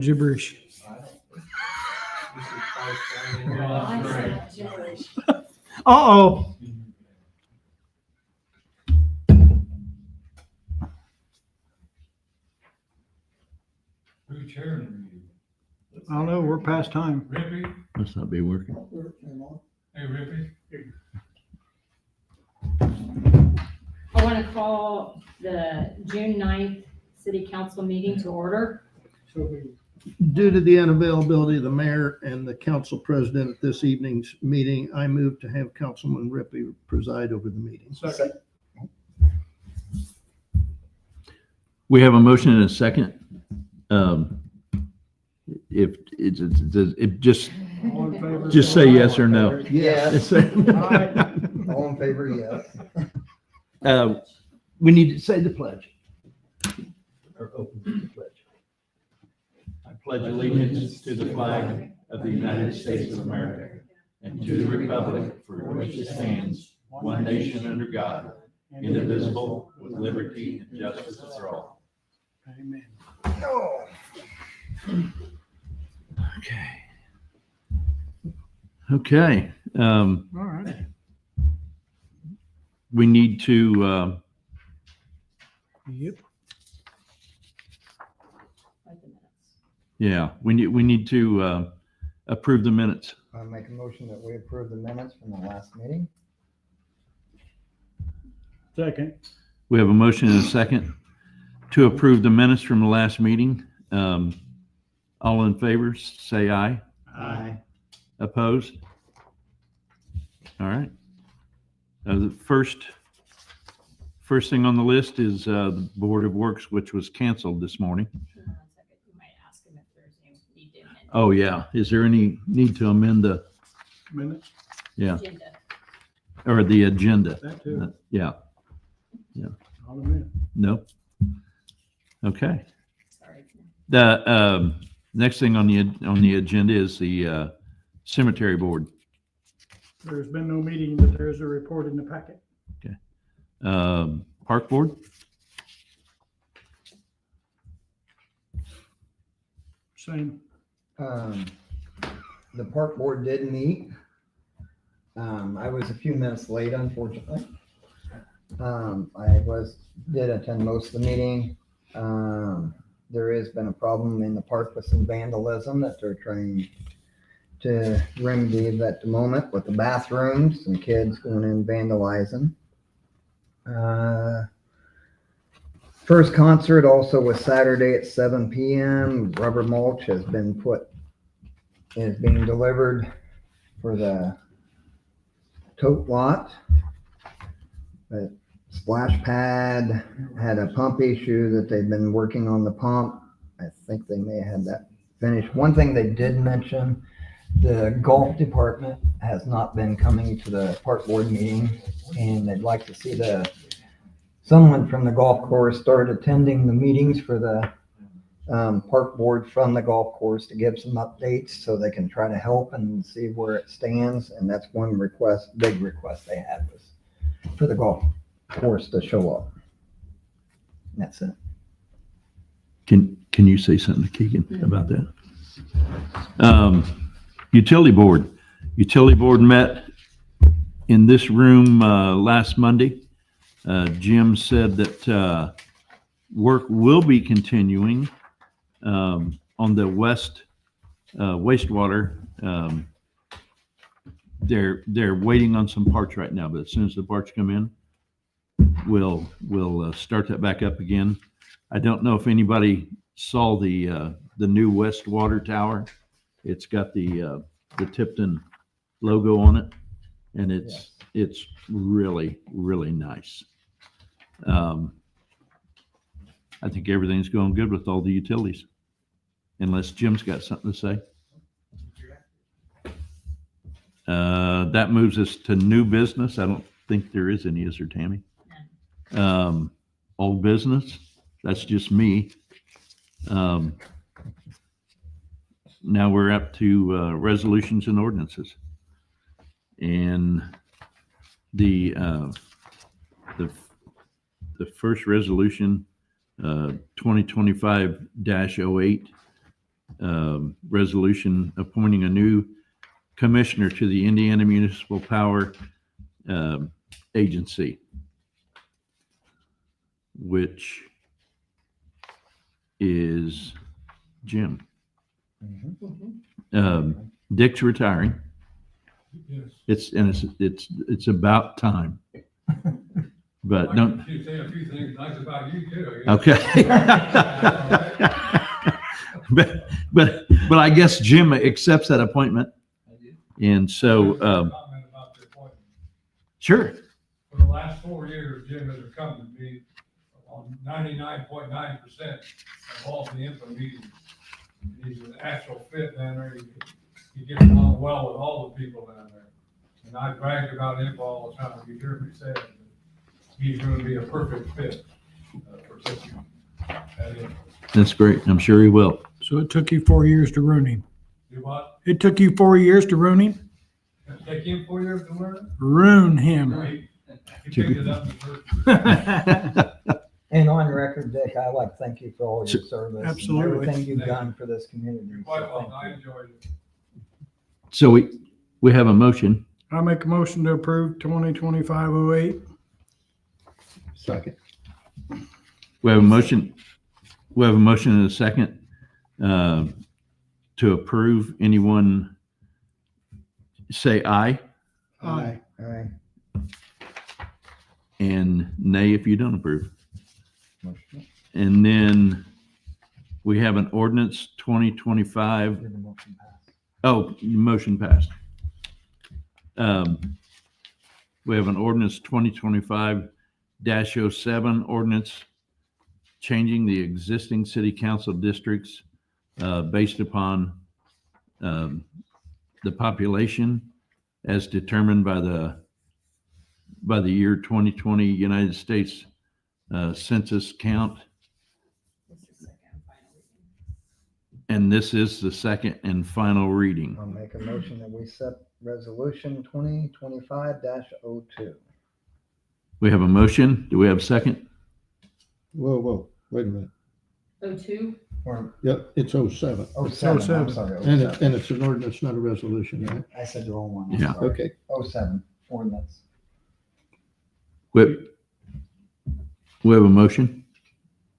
Gibberish. Uh-oh. Who's chairing you? I don't know, we're past time. Rippy? Must not be working. Hey, Rippy? I want to call the June 9th city council meeting to order. Due to the unavailability of the mayor and the council president at this evening's meeting, I move to have Councilman Rippey preside over the meeting. Second. We have a motion and a second. If it's, just All in favor? Just say yes or no. Yes. Aye. All in favor, yes. We need to say the pledge. Or open the pledge. I pledge allegiance to the flag of the United States of America and to the republic for which it stands, one nation under God, indivisible, with liberty and justice for all. Amen. Okay. All right. We need to, Yep. Like the minutes. yeah, we need to approve the minutes. I make a motion that we approve the minutes from the last meeting. Second. We have a motion and a second to approve the minutes from the last meeting. All in favor, say aye. Aye. Opposed? All right. The first thing on the list is the Board of Works, which was canceled this morning. Hold on 1 second. We might ask him if there's any need to amend Oh, yeah. Is there any need to amend the, Minutes. yeah, the agenda. or the agenda? That too. Yeah. All in minute. No? Okay. Sorry. The next thing on the agenda is the cemetery board. There's been no meeting, but there is a report in the packet. Park board? Same. The park board did meet. I was a few minutes late, unfortunately. Did attend most of the meeting. There has been a problem in the park with some vandalism that they're trying to remedy at the moment with the bathrooms and kids going in vandalizing. First concert also was Saturday at 7 p.m. Rubber mulch is being delivered for the tote lot. But splash pad had a pump issue that they've been working on the pump. I think they may have had that finished. One thing they did mention, the golf department has not been coming to the park board meeting, and they'd like to see someone from the golf course start attending the meetings for the park board from the golf course to give some updates so they can try to help and see where it stands. And that's one big request they had was for the golf course to show up. And that's it. Can you say something to Keegan about that? Utility board met in this room last Monday. Jim said that work will be continuing on the west wastewater. They're waiting on some parts right now, but as soon as the parts come in, we'll start that back up again. I don't know if anybody saw the new West Water Tower. It's got the Tipton logo on it, and it's really, really nice. I think everything's going good with all the utilities, unless Jim's got something to say. That moves us to new business. I don't think there is any, is there, Tammy? Old business, that's just me. Now we're up to resolutions and ordinances. And the first resolution, 2025-08, resolution appointing a new commissioner to the Indiana Municipal Power Agency, which is Jim. Dick's retiring. Yes. It's about time. But I don't. can say a few things nice about you too. Okay. but I guess Jim accepts that appointment, and so Comment about the appointment. sure. For the last 4 years, Jim has accompanied me on 99.9% of all the info meetings. He's an actual fit down there. He gets along well with all the people down there. And I brag about info all the time. You hear me say it. He's going to be a perfect fit for such that info. That's great. I'm sure he will. So it took you 4 years to ruin him. Do what? It took you 4 years to ruin him? It'll take him 4 years to learn? Ruin him. Great. He picked it up the first. And on record, Dick, I'd like to thank you for all your service. Absolutely. And everything you've done for this community. You're So quite thank welcome. I you. enjoyed it. So we have a motion. I make a motion to approve 2025-08. Second. We have a motion. We have a motion and a second to approve. Anyone say aye Aye. All right. and nay if you don't approve. Motion. And then we have an ordinance 2025. Your motion passed. Oh, motion passed. We have an ordinance 2025-07 ordinance changing the existing city council districts based upon the population as determined by the year 2020 United States Census count. And this is the second and final reading. I'll make a motion that we accept resolution 2025-02. We have a motion. Do we have a second? Whoa, wait a minute. 02? Or Yep, it's 07. 07, 07. I'm sorry. And 07. it's an ordinance, not a resolution, right? I said the wrong one. I'm Yeah. sorry. Okay. 07 ordinance. We have a motion?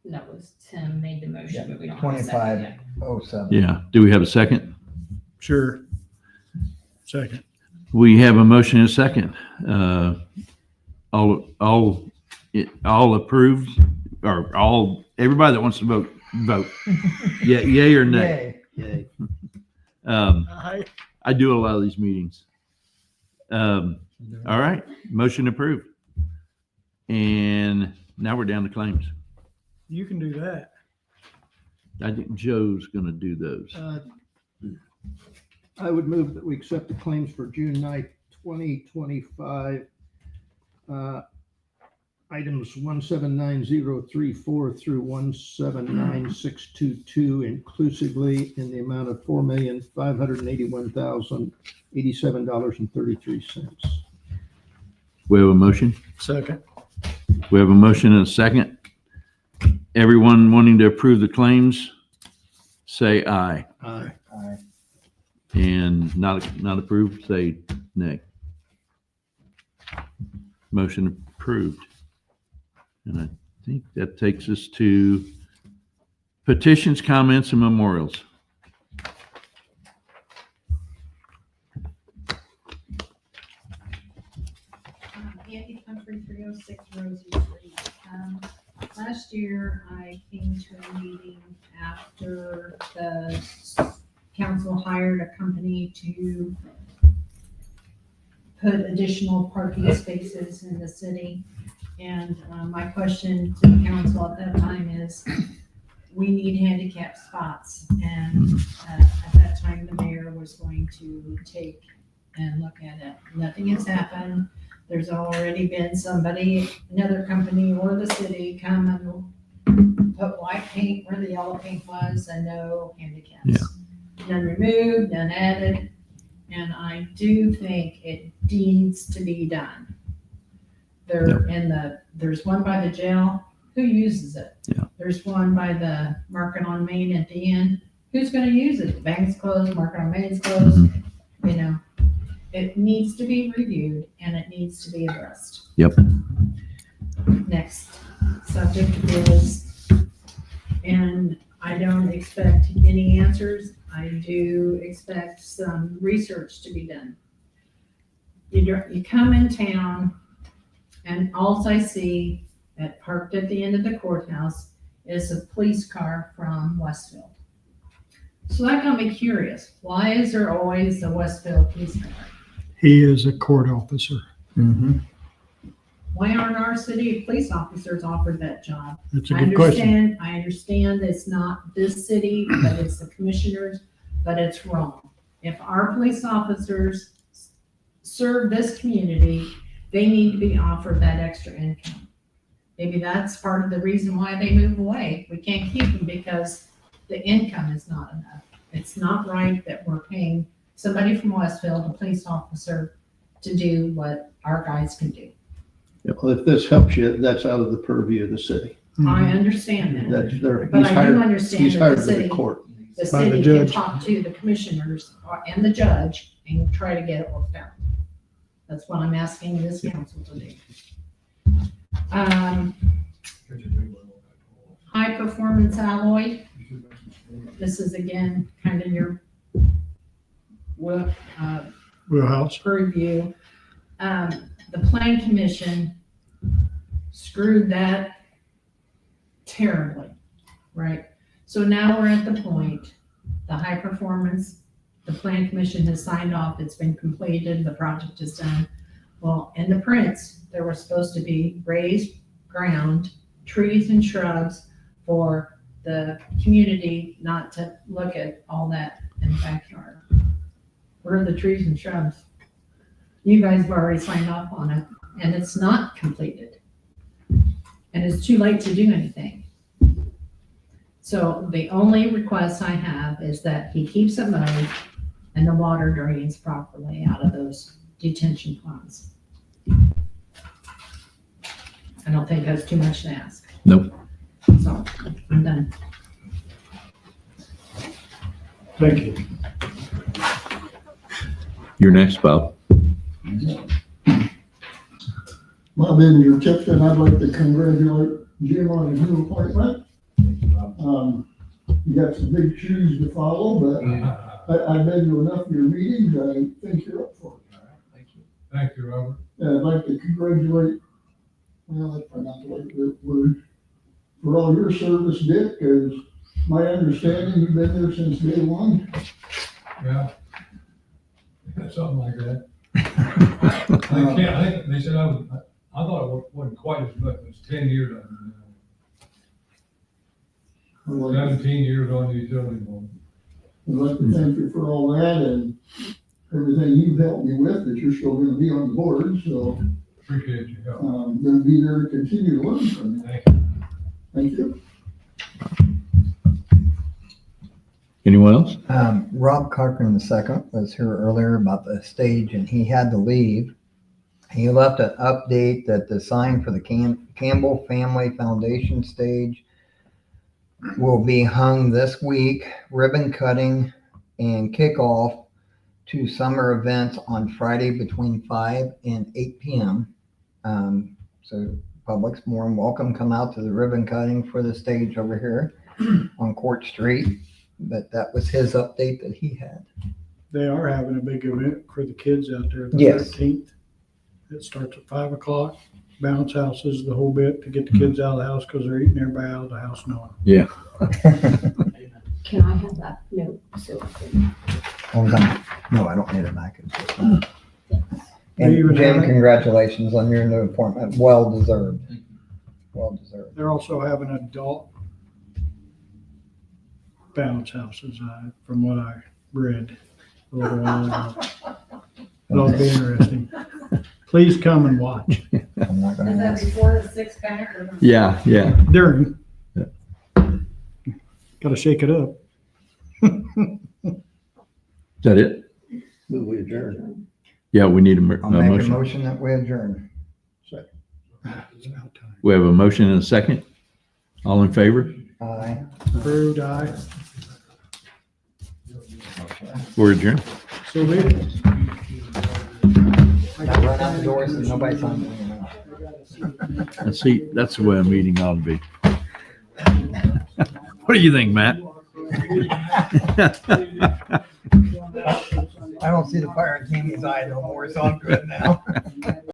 That was Tim made the motion, Yeah, but we don't have a second yet. 2507. Yeah. Do we have a second? Sure. Second. We have a motion and a second. All approved, or everybody that wants to vote. Yeah, yay or nay. Yay. Aye. I do a lot of these meetings. All right, motion approved. And now we're down to claims. You can do that. I think Joe's gonna do those. I would move that we accept the claims for June 9th, 2025. Items 179034 through 179622 inclusively in the amount of $4,581,087.33. We have a motion. Second. We have a motion and a second. Everyone wanting to approve the claims, say aye. Aye. Aye. And not approved, say nay. Motion approved. And I think that takes us to petitions, comments, and memorials. Andy Country, 306 Rosie Street. Last year, I came to a meeting after the council hired a company to put additional parking spaces in the city. And my question to the council at that time is, we need handicap spots. And at that time, the mayor was going to take and look at it. Nothing has happened. There's already been somebody, another company or the city come and put white paint where the yellow paint was and no handicaps. Yeah. None removed, none added. And I do think it needs to be done. There's one by the jail. Who uses it? Yeah. There's one by the Market on Main at the end. who's gonna use it? The bank's closed, Market on Main's closed, you know. It needs to be reviewed and it needs to be addressed. Yep. Next subject is, and I don't expect any answers. I do expect some research to be done. You come in town and all I see that parked at the end of the courthouse is a police car from Westfield. So that got me curious. Why is there always a Westfield police car? He is a court officer. Mm-hmm. Why aren't our city police officers offered that job? That's a I good question. understand it's not this city, but it's the commissioners, but it's wrong. If our police officers serve this community, they need to be offered that extra income. Maybe that's part of the reason why they move away. We can't keep them because the income is not enough. It's not right that we're paying somebody from Westfield, a police officer, to do what our guys can do. Well, if this helps you, that's out of the purview of the city. I understand that, That's their, but he's I do hired, understand he's that hired the by the city, court. the By the city can judge. talk to the commissioners and the judge and try to get it worked out. That's what I'm asking this council to do. High performance alloy, this is again kind of your Wheelhouse. purview. The plan commission screwed that terribly, right? So now we're at the point, the high performance, the plan commission has signed off, it's been completed, the project is done. Well, in the prints, there was supposed to be raised ground, trees and shrubs for the community not to look at all that in the backyard. Where are the trees and shrubs? You guys have already signed off on it, and it's not completed. And it's too late to do anything. So the only request I have is that he keeps it mowed and the water drains properly out of those detention ponds. I don't think that's too much to ask. Nope. So, I'm done. Thank you. You're next, Bob. Bob Ender Tipton, I'd like to congratulate Jim on his new appointment. You got some big shoes to follow, but I've been to enough of your meetings, I think you're up for it. Thank you, Robert. And I'd like to congratulate, well, that's probably not the right word, for all your service, Dick, because my understanding, you've been there since day one. Yeah. Something like that. I think they said I thought it wasn't quite as much, it was 10 years I've been I'd there. like 17 years on the utility board. to thank you for all that and everything you've helped me with, that you're still gonna be on the board, so Appreciate your help. I'm gonna be there to continue to learn from you. Thank you. Thank you. Anyone else? Rob Cochran II was here earlier about the stage and he had to leave. He left an update that the sign for the Campbell Family Foundation stage will be hung this week, ribbon cutting and kickoff to summer events on Friday between 5 and 8 p.m. So public's more than welcome, come out to the ribbon cutting for the stage over here on Court Street. But that was his update that he had. They are having a big event for the kids out there the Yes. 13th. It starts at 5 o'clock, bounce houses, the whole bit to get the kids out of the house because they're eating everybody out of the house knowing. Can I have that note? So, Hold on. No, I don't need it back. It's just that. And You even Jim, have it? congratulations on your new appointment. Well deserved. Well deserved. They're also having adult bounce houses, from what I read a little while ago. It'll be interesting. Please come and watch I'm not gonna ask. before the 6-pack or? Yeah, yeah. during. Yeah. Got to shake it up. Is that it? Move we adjourn. Yeah, we need a I'll make a motion. motion that we adjourn. It's about time. We have a motion and a second. All in favor? Aye. Approved, aye. We're adjourned. So be it. Now run out the doors and nobody's on. And see, that's the way a meeting ought to be. What do you think, Matt? I don't see the fire in Tammy's eye no more, so I'm good now.